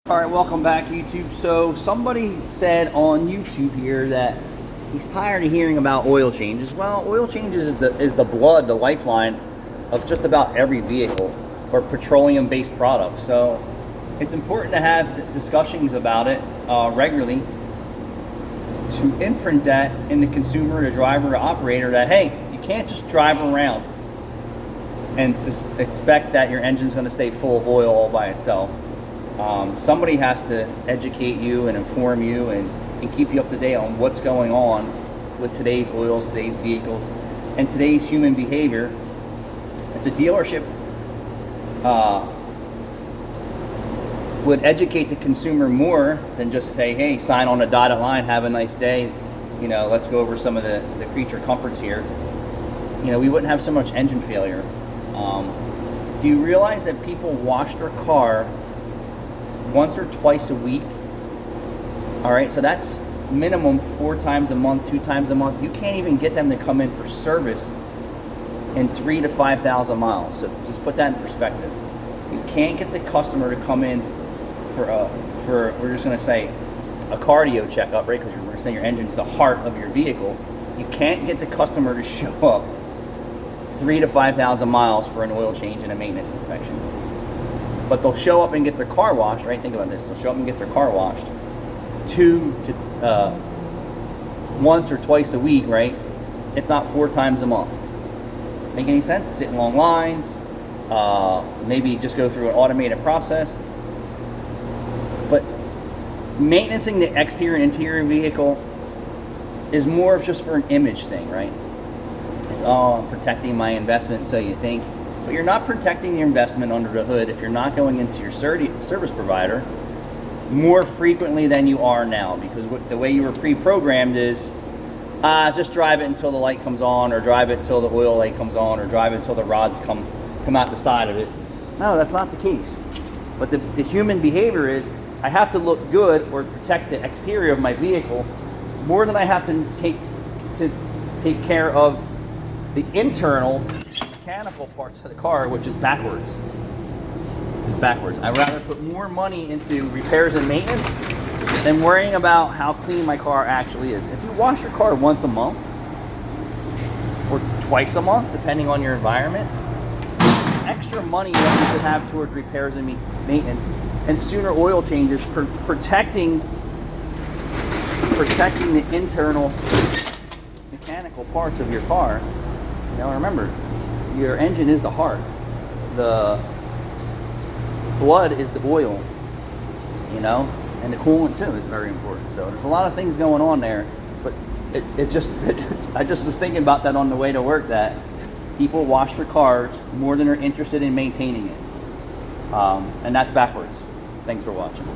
All right, welcome back, YouTube. So somebody said on YouTube here that he's tired of hearing about oil changes. Well, oil changes is the blood, the lifeline of just about every vehicle or petroleum-based product. So it's important to have discussions about it regularly to imprint that in the consumer, the driver, the operator that, hey, you can't just drive around and expect that your engine's going to stay full of oil all by itself. Somebody has to educate you and inform you and keep you up to date on what's going on with today's oils, today's vehicles, and today's human behavior. If the dealership would educate the consumer more than just say, hey, sign on a dotted line, have a nice day, you know, let's go over some of the creature comforts here, you know, we wouldn't have so much engine failure. Do you realize that people wash their car once or twice a week? All right, so that's minimum 4 times a month, 2 times a month. You can't even get them to come in for service in 3,000 to 5,000 miles. So just put that in perspective. You can't get the customer to come in for we're just going to say a cardio checkup, right? Because we're saying your engine's the heart of your vehicle. You can't get the customer to show up 3,000 to 5,000 miles for an oil change and a maintenance inspection. But they'll show up and get their car washed, right? Think about this. They'll show up and get their car washed once or twice a week, right? If not 4 times a month. Make any sense? Sit in long lines, maybe just go through an automated process. But maintaining the exterior and interior vehicle is more of just for an image thing, right? It's, oh, I'm protecting my investment, so you think. But you're not protecting your investment under the hood if you're not going into your service provider more frequently than you are now, because the way you were pre-programmed is just drive it until the light comes on, or drive it until the oil light comes on, or drive it until the rods come out the side of it. No, that's not the case. But the human behavior is, I have to look good or protect the exterior of my vehicle more than I have to take care of the internal mechanical parts of the car, which is backwards. It's backwards. I'd rather put more money into repairs and maintenance than worrying about how clean my car actually is. If you wash your car once a month or twice a month, depending on your environment, extra money that you could have towards repairs and maintenance and sooner oil changes, protecting the internal mechanical parts of your car. Now remember, your engine is the heart. The blood is the oil, you know, and the coolant too is very important. So there's a lot of things going on there, but I just was thinking about that on the way to work, that people wash their cars more than they're interested in maintaining it. And that's backwards. Thanks for watching.